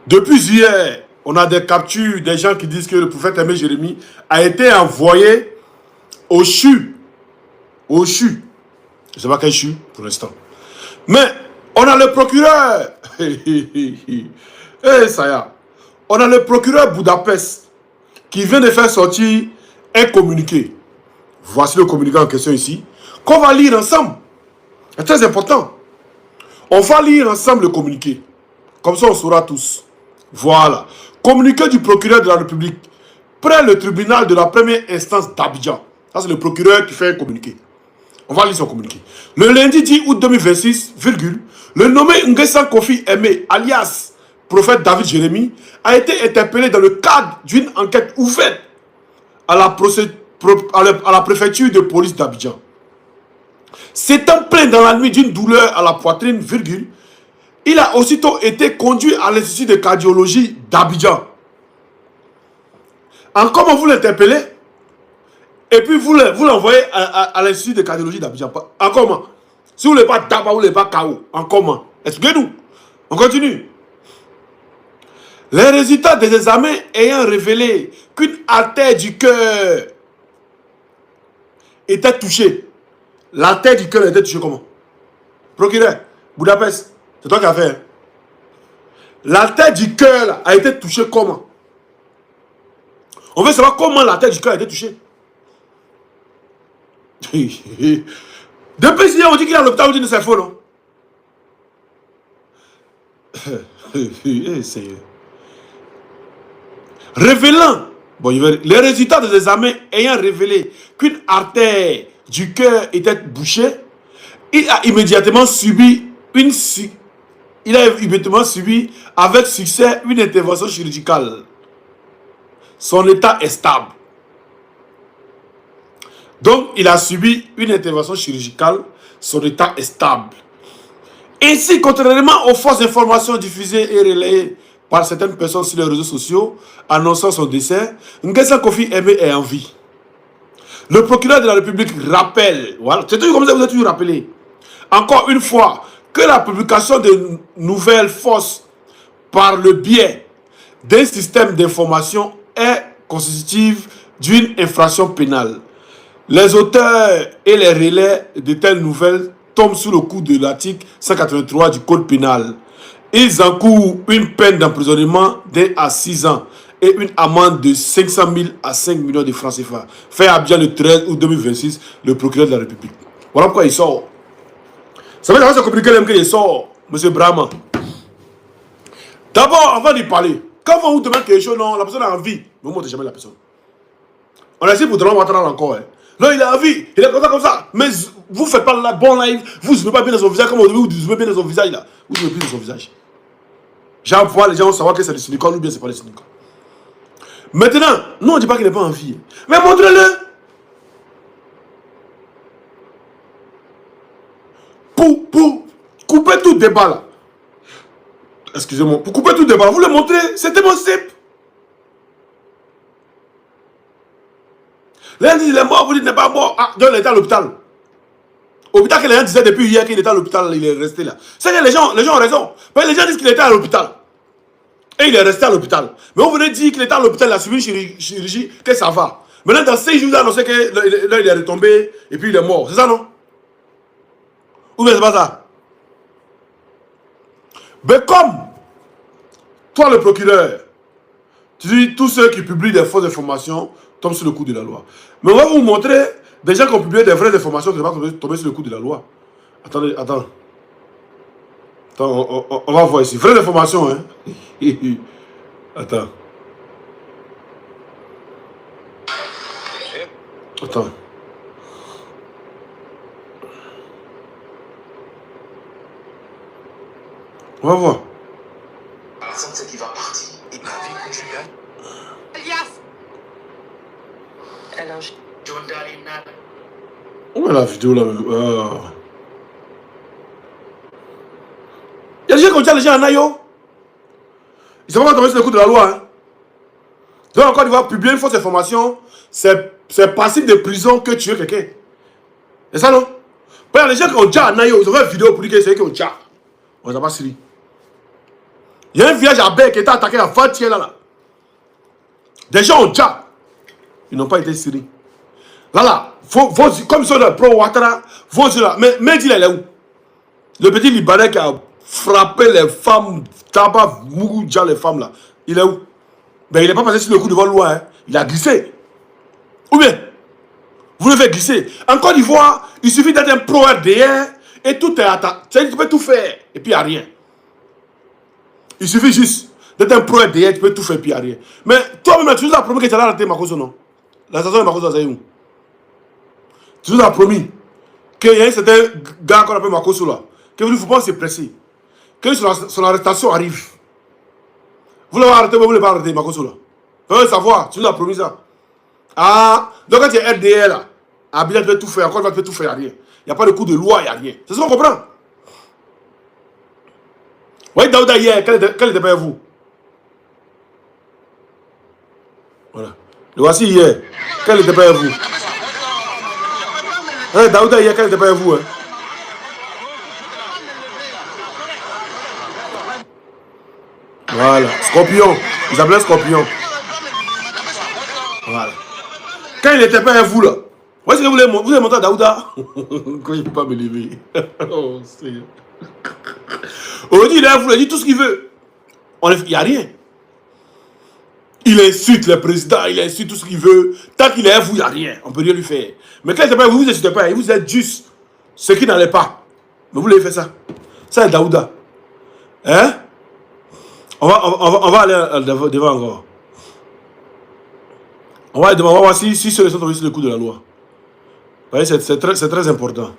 Depuis hier, on a des captures des gens qui disent que le prophète Aimé Jérémie a été envoyé au CHU. Au CHU. Je ne sais pas quel CHU pour l'instant. Mais on a le procureur. Ça y est. On a le procureur Budapest qui vient de faire sortir un communiqué. Voici le communiqué en question ici, qu'on va lire ensemble. C'est très important. On va lire ensemble le communiqué. Comme ça, on saura tous. Voilà. Communiqué du procureur de la République près le tribunal de la première instance d'Abidjan. Ça, c'est le procureur qui fait un communiqué. On va lire son communiqué. Le lundi 10 août 2026, le nommé Nguessan Kofi Aimé, alias prophète David Jérémie, a été interpellé dans le cadre d'une enquête ouverte à la préfecture de police d'Abidjan. S'étant plaint dans la nuit d'une douleur à la poitrine, il a aussitôt été conduit à l'Institut de cardiologie d'Abidjan. En comment vous l'interpellez? Et puis vous l'envoyez à l'Institut de cardiologie d'Abidjan. En comment? Si vous ne voulez pas tabac, vous ne voulez pas KO. En comment? Expliquez-nous. On continue. Les résultats des examens ayant révélé qu'une artère du cœur était touchée. L'artère du cœur était touchée comment? Procureur, Budapest, c'est toi qui as fait. Hein? L'artère du cœur a été touchée comment? On veut savoir comment l'artère du cœur a été touchée. Depuis hier, on dit qu'il est à l'hôpital, on dit que c'est faux, non? Révélant, les résultats des examens ayant révélé qu'une artère du cœur était bouchée, il a immédiatement subi avec succès une intervention chirurgicale. Son état est stable. Donc, il a subi une intervention chirurgicale. Son état est stable. Ainsi, contrairement aux fausses informations diffusées et relayées par certaines personnes sur les réseaux sociaux annonçant son décès, Nguessan Kofi Aimé est en vie. Le procureur de la République rappelle, voilà, c'est toujours comme ça, vous êtes toujours rappelé, encore une fois, que la publication de nouvelles fausses par le biais d'un système d'information est constitutive d'une infraction pénale. Les auteurs et les relais de telles nouvelles tombent sous le coup de l'article 183 du Code pénal. Ils encourent une peine d'emprisonnement d'1 à 6 ans et une amende de 500 000 à 5 millions de francs CFA. Fait à bien le 13 août 2026, le procureur de la République. Voilà pourquoi il sort. Ça veut dire que c'est compliqué même qu'il sort, M. Brahma. D'abord, avant d'y parler, quand on vous demande quelque chose, non, la personne a envie, vous ne montrez jamais la personne. On a essayé pour Donald Ouattara encore. Hein. Non, il a envie, il est comme ça. Mais vous ne faites pas la bonne live, vous ne zoomez pas bien dans son visage comme vous zoomez bien dans son visage là. Vous zoomez plus dans son visage. J'envoie les gens savoir que c'est le silicone ou bien c'est pas le silicone. Maintenant, nous on ne dit pas qu'il n'est pas en vie. Mais montrez-le. Pour couper tout débat là. Excusez-moi. Pour couper tout débat, vous le montrez. C'est tellement simple. L'un dit il est mort, vous dites il n'est pas mort. Ah, donc il était à l'hôpital. Hôpital que les gens disaient depuis hier qu'il était à l'hôpital, il est resté là. C'est que les gens ont raison. Mais les gens disent qu'il était à l'hôpital. Et il est resté à l'hôpital. Mais vous venez dire qu'il était à l'hôpital, il a suivi une chirurgie, que ça va. Maintenant, dans 6 jours, vous annoncez que là, il est retombé et puis il est mort. C'est ça, non? Ou bien c'est pas ça? Mais comme toi, le procureur, tu dis tous ceux qui publient des fausses informations tombent sur le coup de la loi. Mais on va vous montrer des gens qui ont publié des vraies informations qui ne vont pas tomber sur le coup de la loi. Attendez, attends. On va voir ici. Vraies informations, hein. Attends. Attends. On va voir. C'est qui va partir. Et ma vie conjugale. Elias. Alors, où est la vidéo là? Il y a des gens qui ont dit les gens en aïe. Ils ne sont pas tombés sur le coup de la loi. Hein. Donc encore, il va publier une fausse information. C'est passif de prison que tu es quelqu'un. C'est ça, non? Les gens qui ont déjà en aïe, ils ont fait une vidéo pour dire que c'est eux qui ont déjà. On ne les a pas suivis. Il y a un village à Bec qui était attaqué à Fatier là. Des gens ont déjà. Ils n'ont pas été sérieux. Là, comme ils sont dans le pro-Ouattara, vos yeux là. Mais dis-le, il est où? Le petit Libanais qui a frappé les femmes, tabac, Mougouja, les femmes là. Il est où? Ben, il n'est pas passé sur le coup devant loi. Hein. Il a glissé. Ou bien, vous le faites glisser. En Côte d'Ivoire, il suffit d'être un pro-RDR et tout est attaqué. Tu peux tout faire et puis il n'y a rien. Il suffit juste d'être un pro-RDR, tu peux tout faire et puis il n'y a rien. Mais toi-même, tu nous as promis que tu allais arrêter Makosso, non? La station de Makosso, c'est où? Tu nous as promis qu'il y a un certain gars qu'on appelle Makosso là, que vous ne faut pas se presser. Que son arrestation arrive. Vous l'avez arrêté, vous ne voulez pas arrêter Makosso là. Vous voulez savoir, tu nous as promis ça. Ah, donc quand tu es RDR là, Abidjan tu peux tout faire, encore tu peux tout faire, il n'y a rien. Il n'y a pas de coup de loi, il n'y a rien. C'est ce qu'on comprend. Vous voyez Daouda hier, quel était pas vous? Voilà. Le voici hier, quel était pas vous? Hein, Daouda hier, quel était pas vous? Hein? Voilà, Scorpion, ils appelaient Scorpion. Voilà. Quand il n'était pas à vous là, où est-ce que vous avez monté à Daouda? Quand il ne peut pas me lever. Oh, Seigneur. Aujourd'hui, il est à vous, il dit tout ce qu'il veut. Il n'y a rien. Il insulte le président, il insulte tout ce qu'il veut. Tant qu'il est à vous, il n'y a rien. On ne peut rien lui faire. Mais quand il n'était pas à vous, vous n'insultez pas. Il vous êtes juste ce qui n'allait pas. Mais vous l'avez fait ça. Ça, c'est Daouda. Hein? On va aller devant encore. On va voir si ceux-là sont tombés sur le coup de la loi. Vous voyez, c'est très important.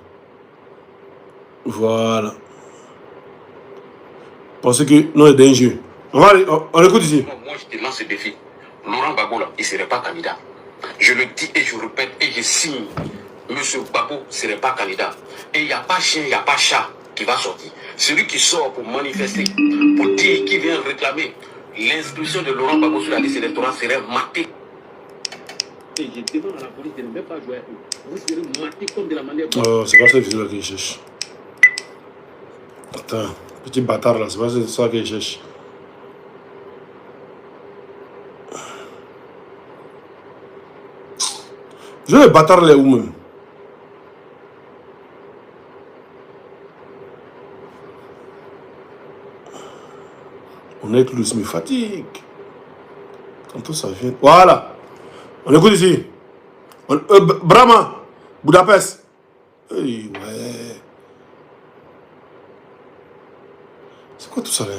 Voilà. Parce que non, c'est dangereux. On écoute ici. Moi, je te lance ce défi. Laurent Gbagbo, là, il ne serait pas candidat. Je le dis et je répète et je signe. Monsieur Gbagbo ne serait pas candidat. Et il n'y a pas chien, il n'y a pas chat qui va sortir. Celui qui sort pour manifester, pour dire qu'il vient réclamer l'inscription de Laurent Gbagbo sur la liste électorale serait maté. Et je demande à la police de ne même pas jouer. Vous serez maté comme de la manière. Oh, c'est pas cette vidéo-là que je cherche. Attends, petit bâtard là, c'est pas ça que je cherche. Je vais bâtard les où même. On est clous, me fatigue. Quand tout ça vient. Voilà. On écoute ici. Brahma, Budapest. Hey, ouais. C'est quoi tout ça là?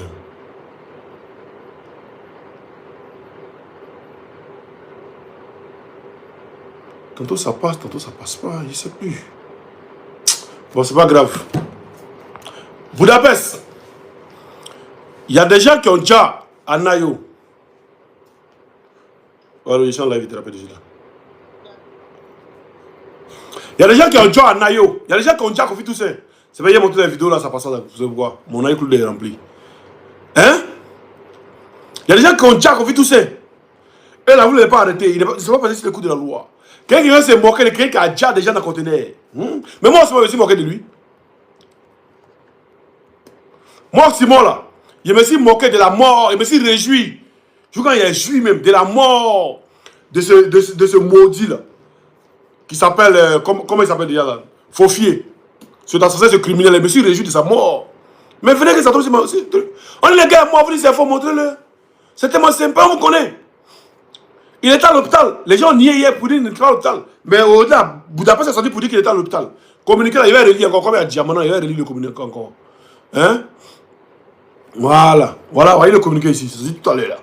Tantôt ça passe pas, je ne sais plus. Bon, c'est pas grave. Budapest. Il y a des gens qui ont déjà à Nayo. Voilà, les gens là, ils te rappellent déjà. Il y a des gens qui ont déjà à Nayo. Il y a des gens qui ont déjà confié tout ça. C'est pas hier montré la vidéo là, ça passe là. Vous savez pourquoi? Mon œil clou est rempli. Hein? Il y a des gens qui ont déjà confié tout ça. Et là, vous ne l'avez pas arrêté. Il ne s'est pas passé sur le coup de la loi. Quelqu'un qui vient se moquer de quelqu'un qui a déjà des gens dans le conteneur. Mais moi aussi, je me suis moqué de lui. Moi, Simon là, je me suis moqué de la mort. Je me suis réjoui. Je crois qu'il a joui même de la mort de ce maudit là. Qui s'appelle, comment il s'appelle déjà là? Faufier. C'est assassin, ce criminel. Je me suis réjoui de sa mort. Mais venez que ça trouve aussi. On est les gars, moi, vous dites, il faut montrer-le. C'est tellement sympa, on vous connaît. Il était à l'hôpital. Les gens niaient hier pour dire qu'il était à l'hôpital. Mais au-delà, Budapest est sorti pour dire qu'il était à l'hôpital. Communiqué là, il va relire encore. Comme il y a Diamant, il va relire le communiqué encore. Hein? Voilà. Voilà, voyez le communiqué ici. C'est tout à l'heure là.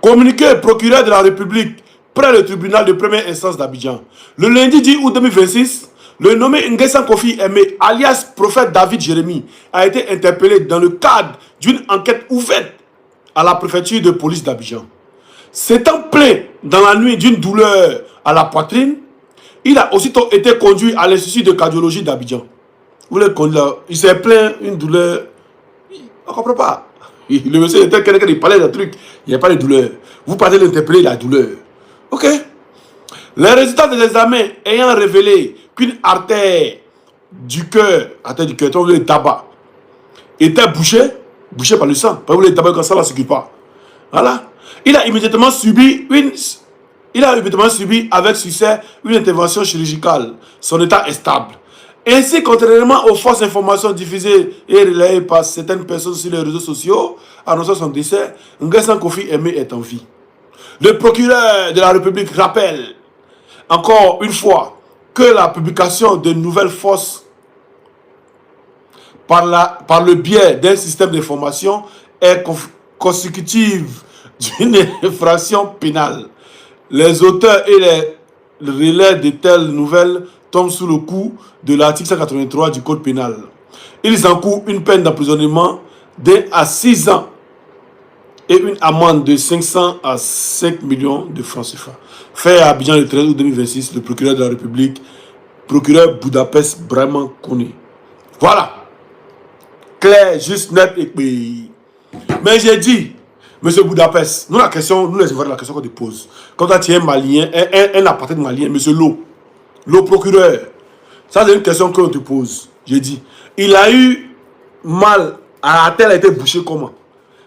Communiqué procureur de la République près le tribunal de première instance d'Abidjan. Le lundi 10 août 2026, le nommé Nguessan Kofi Aimé, alias prophète David Jérémy, a été interpellé dans le cadre d'une enquête ouverte à la préfecture de police d'Abidjan. S'étant plaint dans la nuit d'une douleur à la poitrine, il a aussitôt été conduit à l'Institut de cardiologie d'Abidjan. Il s'est plaint une douleur. On ne comprend pas. Le monsieur était quelqu'un qui parlait d'un truc. Il n'y a pas de douleur. Vous partez l'interpeller la douleur. Ok. Les résultats des examens ayant révélé qu'une artère du cœur, le tabac, était bouchée. bouché par le sang. Pas vous les tabacs comme ça, là, ce qui pas. Voilà. Il a immédiatement subi avec succès une intervention chirurgicale. Son état est stable. Ainsi, contrairement aux fausses informations diffusées et relayées par certaines personnes sur les réseaux sociaux, annonçant son décès, Nguessan Kofi Aimé est en vie. Le procureur de la République rappelle encore une fois que la publication de nouvelles fausses par le biais d'un système d'information est consécutive d'une infraction pénale. Les auteurs et les relais de telles nouvelles tombent sous le coup de l'article 183 du Code pénal. Ils encourent une peine d'emprisonnement d'1 à 6 ans et une amende de 500 à 5 millions de francs CFA. Fait à Abidjan le 13 août 2026, le procureur de la République, procureur Budapest Brahman Kone. Voilà. Clair, juste, net et puis. Mais j'ai dit, monsieur Budapest, nous la question, nous les Ivoiriens, la question qu'on te pose. Quand tu es un Malien, un apartheid malien, monsieur le procureur, ça c'est une question qu'on te pose. J'ai dit, il a eu mal à la tête, a été bouché comment?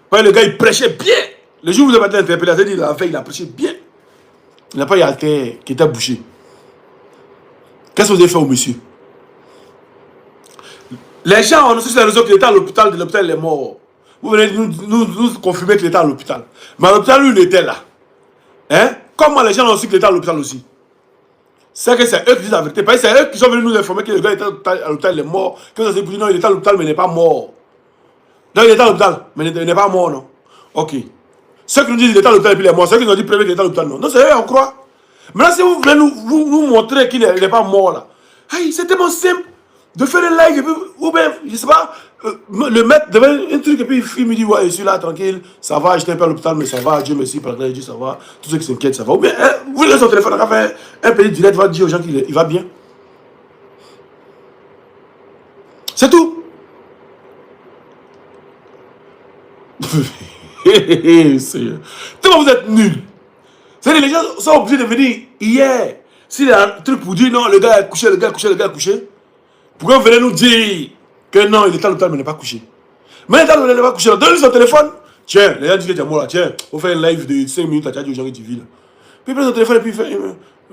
Parce que le gars il prêchait bien. Le jour où vous avez été interpellé, il a prêché bien. Il n'a pas eu à terre qui était bouché. Qu'est-ce que vous avez fait au monsieur? Les gens ont aussi sur les réseaux qu'il était à l'hôpital, de l'hôpital il est mort. Vous venez nous confirmer qu'il était à l'hôpital. Mais à l'hôpital, lui, il était là. Hein? Comment les gens ont su qu'il était à l'hôpital aussi? C'est que c'est eux qui disent la vérité. Parce que c'est eux qui sont venus nous informer que le gars était à l'hôpital, il est mort. Que ça s'est dit, non, il était à l'hôpital, mais il n'est pas mort. Donc il était à l'hôpital, mais il n'est pas mort, non? Ok. Ceux qui nous disent qu'il était à l'hôpital et puis il est mort, ceux qui nous ont dit premier qu'il était à l'hôpital, non. Non, c'est eux, on croit. Maintenant, si vous voulez nous montrer qu'il n'est pas mort, là, c'est tellement simple de faire un like, et puis, ou bien, je ne sais pas, le mettre devant un truc, et puis il me dit, ouais, je suis là, tranquille, ça va, j'étais un peu à l'hôpital, mais ça va, Dieu merci, par la grâce de Dieu, ça va, tous ceux qui s'inquiètent, ça va. Ou bien, vous laissez son téléphone, on va faire un petit direct, va dire aux gens qu'il va bien. C'est tout. Tellement vous êtes nuls. C'est-à-dire les gens sont obligés de venir hier. S'il y a un truc pour dire non, le gars est couché, le gars est couché, le gars est couché. Pourquoi vous venez nous dire que non, il est à l'hôpital mais il n'est pas couché? Mais il n'est pas couché. Donne-lui son téléphone. Tiens, les gens disent que tu es mort là. Tiens, on fait un live de 5 minutes à dire aux gens que tu vis là. Puis il prend son téléphone et puis il fait.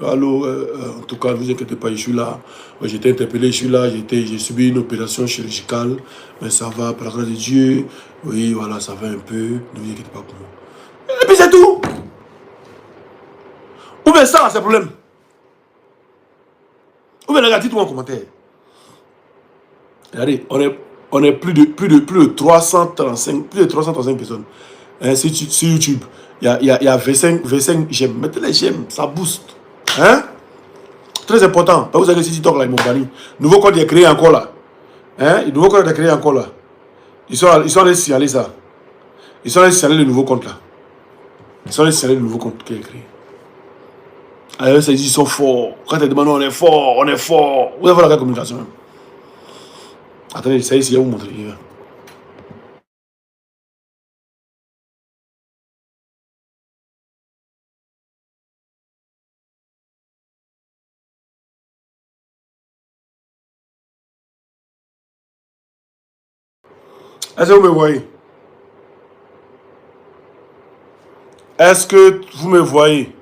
Allô, en tout cas, ne vous inquiétez pas, je suis là. J'étais interpellé, je suis là. J'ai subi une opération chirurgicale. Mais ça va, par la grâce de Dieu. Oui, voilà, ça va un peu. Ne vous inquiétez pas pour moi. Et puis c'est tout. Ou bien ça, c'est le problème. Ou bien regardez tout en commentaire. Regardez, on est plus de 335 personnes. Sur YouTube, il y a 25 j'aime. Mettez les j'aime, ça booste. Hein? Très important. Vous savez que si TikTok là, ils m'ont banni. Nouveau code est créé encore là. Hein? Le nouveau code est créé encore là. Ils sont allés signaler ça. Ils sont allés signaler le nouveau compte là. Ils sont allés signaler le nouveau compte qui est créé. Alors, ils sont forts. Quand ils demandent on est fort, on est fort. Vous avez la communication même. Attendez, ça y est, je vais vous montrer. Est-ce que vous me voyez? Est-ce que vous me voyez?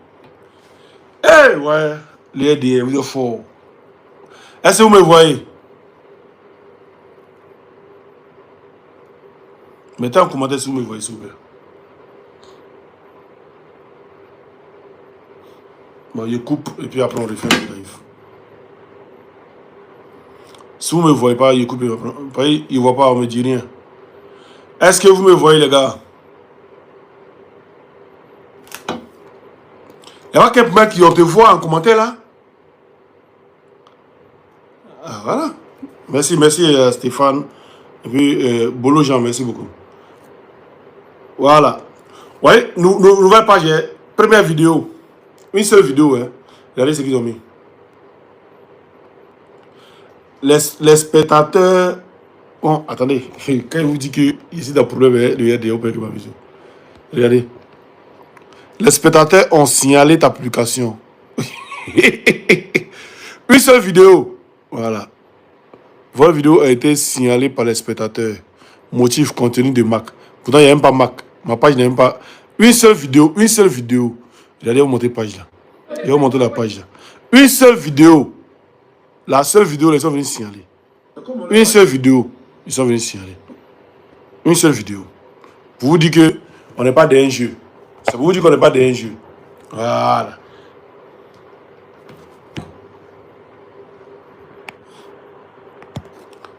Eh ouais, les DM, vous êtes forts. Est-ce que vous me voyez? Mettez en commentaire si vous me voyez, s'il vous plaît. Bon, je coupe et puis après on refait le live. Si vous ne me voyez pas, je coupe et après. Il ne voit pas, on ne me dit rien. Est-ce que vous me voyez, les gars? Il y a quelqu'un qui te voit en commentaire là? Ah, voilà. Merci Stéphane. Et puis Bolo Jean, merci beaucoup. Voilà. Oui, nouvelle page, première vidéo. Une seule vidéo, hein. Regardez ce qu'ils ont mis. Les spectateurs. Bon, attendez. Quand je vous dis que ici, dans le problème, il y a des open qui m'a vu. Regardez. Les spectateurs ont signalé ta publication. Une seule vidéo. Voilà. Votre vidéo a été signalée par les spectateurs. motif, contenu de Mac. Pourtant, il n'y a même pas Mac. Ma page n'a même pas... Une seule vidéo. Regardez, vous montrer la page là. Je vais vous montrer la page là. Une seule vidéo. La seule vidéo, ils sont venus signaler. Une seule vidéo, ils sont venus signaler. Une seule vidéo. Pour vous dire que on n'est pas dans un jeu. Ça vous dire qu'on n'est pas dans un jeu. Voilà.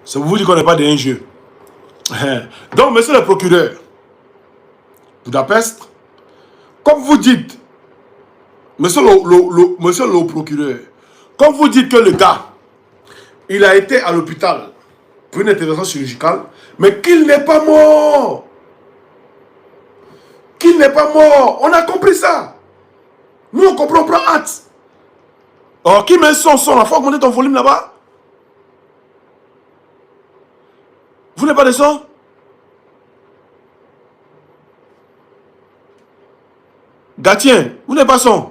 Ça vous dit qu'on n'est pas dans un jeu. Donc, monsieur le procureur, Budapest, comme vous dites, monsieur le procureur, comme vous dites que le gars, il a été à l'hôpital pour une intervention chirurgicale, mais qu'il n'est pas mort. Qu'il n'est pas mort. On a compris ça. Nous, on comprend, on prend hâte. Alors, qui met son, il faut augmenter ton volume là-bas. Vous n'avez pas de son? Gatien, vous n'avez pas son?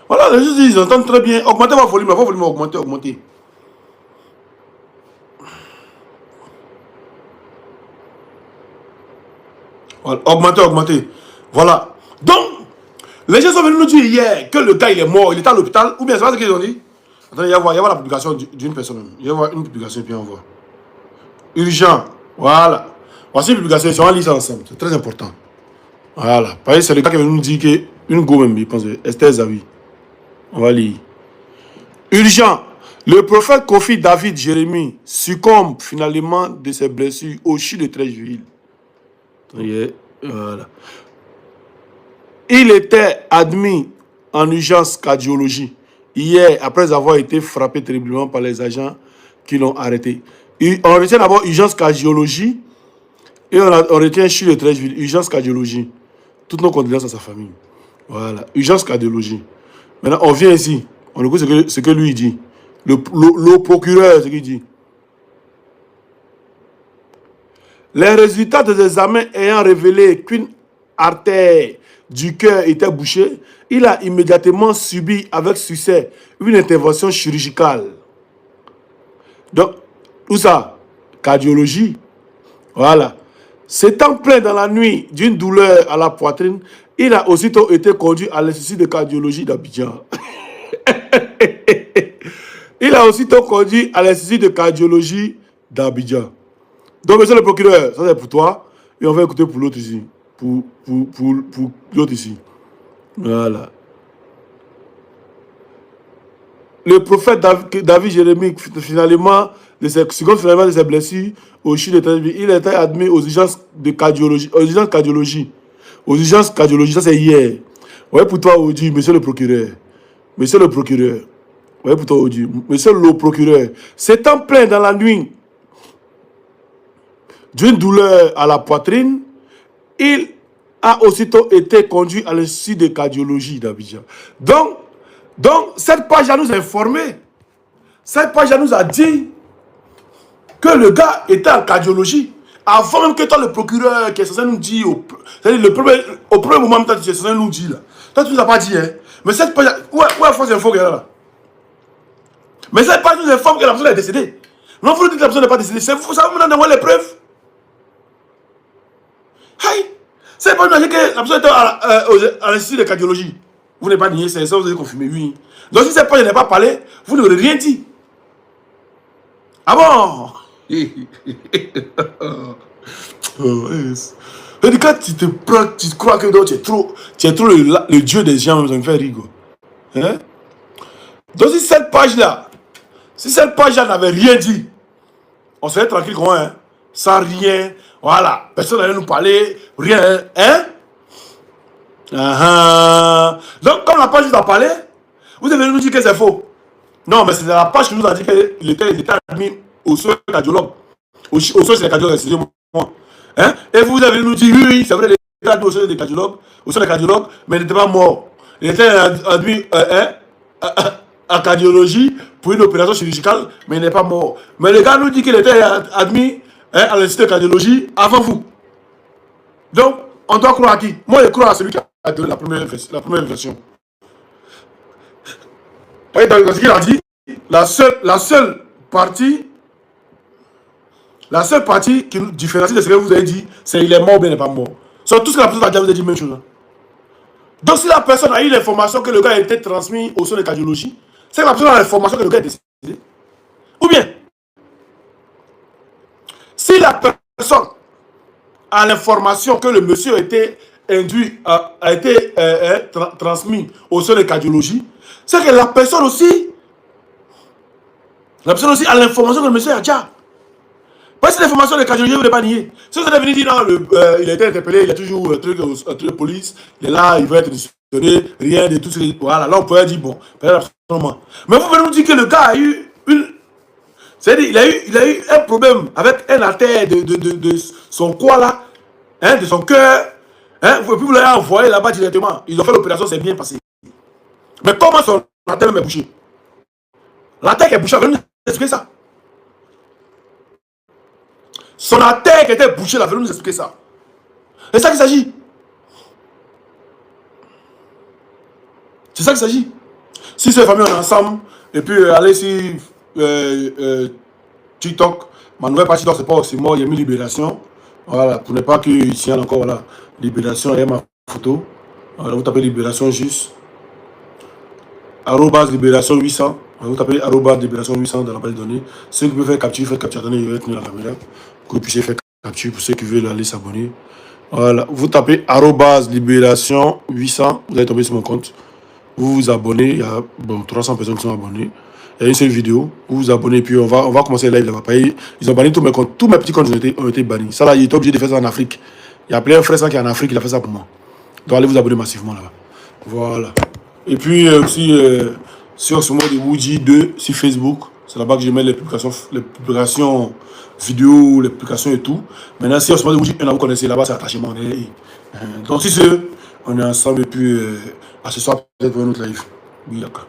Voilà, les gens ils entendent très bien. Augmentez votre volume, augmentez. Voilà, augmentez. Voilà. Donc, les gens sont venus nous dire hier que le gars il est mort, il est à l'hôpital, ou bien c'est pas ce qu'ils ont dit. Attendez, il y a la publication d'une personne. Il y a une publication et puis on voit. Urgent. Voilà. Voici une publication, on va lire ça ensemble. C'est très important. Voilà. Pareil, c'est le gars qui est venu nous dire qu'une go même, il pense, Esther Zawi. On va lire. Urgent. Le prophète Kofi David Jérémie succombe finalement de ses blessures au CHU de Treichville. Voilà. Il était admis en urgence cardiologie hier après avoir été frappé terriblement par les agents qui l'ont arrêté. On retient d'abord urgence cardiologie et on retient CHU de Treichville, urgence cardiologie. Toutes nos condoléances à sa famille. Voilà, urgence cardiologie. Maintenant, on vient ici. On écoute ce que lui dit. Le procureur, ce qu'il dit. Les résultats des examens ayant révélé qu'une artère du cœur était bouchée, il a immédiatement subi avec succès une intervention chirurgicale. Donc, où ça? Cardiologie. Voilà. S'étant plaint dans la nuit d'une douleur à la poitrine, il a aussitôt été conduit à l'Institut de cardiologie d'Abidjan. Il a aussitôt conduit à l'Institut de cardiologie d'Abidjan. Donc, monsieur le procureur, ça c'est pour toi. Et on va écouter pour l'autre ici. Pour l'autre ici. Voilà. Le prophète David Jérémie, finalement, de ses blessures au CHU de Treichville, il était admis aux urgences de cardiologie. Aux urgences cardiologie. Aux urgences cardiologie, ça c'est hier. Ouais, pour toi, Odi, monsieur le procureur. Monsieur le procureur. Ouais, pour toi, Odi. Monsieur le procureur. S'étant plaint dans la nuit d'une douleur à la poitrine, il a aussitôt été conduit à l'Institut de cardiologie d'Abidjan. Donc, cette page-là nous a informé. Cette page-là nous a dit que le gars était en cardiologie. Avant même que toi, le procureur, qui est censé nous dire, au premier moment, tu es censé nous dire, là. Toi, tu ne nous as pas dit, hein. Mais cette page, où est la fausse info qu'il y a là? Mais cette page nous informe que la personne est décédée. Non, vous nous dites que la personne n'est pas décédée. C'est vous, ça vous donne les preuves. Hey! C'est pas imaginer que la personne était à l'Institut de cardiologie. Vous n'avez pas nié, c'est ça, vous avez confirmé, oui. Donc si cette page n'est pas parlé, vous n'aurez rien dit. Ah bon? Quand tu te prends, tu crois que tu es trop le dieu des gens, ça me fait rigoler. Hein? Donc si cette page-là n'avait rien dit, on serait tranquille comme hein? Sans rien, voilà, personne n'allait nous parler, rien, hein? Donc comme la page nous a parlé, vous devez nous dire que c'est faux. Non, mais c'est la page qui nous a dit qu'il était admis au soin cardiologue. Au soin des cardiologues, excusez-moi. Hein? Et vous avez nous dit, oui, c'est vrai, il était admis au soin des cardiologues, mais il n'était pas mort. Il était admis en cardiologie pour une opération chirurgicale, mais il n'est pas mort. Mais le gars nous dit qu'il était admis à l'Institut de cardiologie avant vous. Donc, on doit croire à qui? Moi, je crois à celui qui a donné la première version. voyez, dans ce qu'il a dit, la seule partie qui nous différencie de ce que vous avez dit, c'est il est mort ou bien il n'est pas mort. Sur tout ce que la personne a dit, vous avez dit la même chose. Hein. Donc si la personne a eu l'information que le gars a été transmis au sein de cardiologie, c'est que la personne a l'information que le gars est décédé. Ou bien, si la personne a l'information que le monsieur a été induit, a été transmis au sein de cardiologie, c'est que la personne aussi a l'information que le monsieur a déjà. Parce que l'information de cardiologie, vous ne pouvez pas nier. Si vous êtes venu dire, non, il a été interpellé, il y a toujours un truc de police, il est là, il va être auditionné, rien de tout ce qui... Voilà, là on pourrait dire, bon, absolument. Mais vous venez nous dire que le gars a eu une... C'est-à-dire, il a eu un problème avec un artère de son quoi là, hein, de son cœur, hein, puis vous l'avez envoyé là-bas directement. Ils ont fait l'opération, c'est bien passé. Mais comment son artère est bouchée? L'artère qui est bouchée, vous nous expliquer ça. Son artère qui était bouchée, là, vous nous expliquer ça. C'est ça qu'il s'agit. C'est ça qu'il s'agit. Si ces familles sont ensemble, et puis allez sur TikTok, ma nouvelle page TikTok, c'est pas aussi mort, il y a mis Libération. Voilà, pour ne pas qu'il tienne encore, voilà. Libération, il y a ma photo. Voilà, vous tapez Libération juste. @Libération 800. Vous tapez @Libération 800 dans la base de données. Ceux qui peuvent faire capture, faites capture. Attendez, je vais tenir la caméra. Que vous puissiez faire capture pour ceux qui veulent aller s'abonner. Voilà, vous tapez @Libération 800. Vous allez tomber sur mon compte. Vous vous abonnez. Il y a bon, 300 personnes qui sont abonnées. Il y a une seule vidéo. Vous vous abonnez. Puis on va commencer le live là-bas. Ils ont banni tous mes comptes. Tous mes petits comptes ont été bannis. Ça là, il est obligé de faire ça en Afrique. Il y a plein de frères qui est en Afrique. Il a fait ça pour moi. Donc allez vous abonner massivement là-bas. Voilà. Et puis aussi sur ce mode de Woody 2 sur Facebook, c'est là-bas que je mets les publications vidéo, les publications et tout. Maintenant, si on se mode de Woody 1, vous connaissez là-bas, c'est attachement. Donc si c'est, on est ensemble et puis à ce soir, peut-être pour un autre live. Oui, d'accord.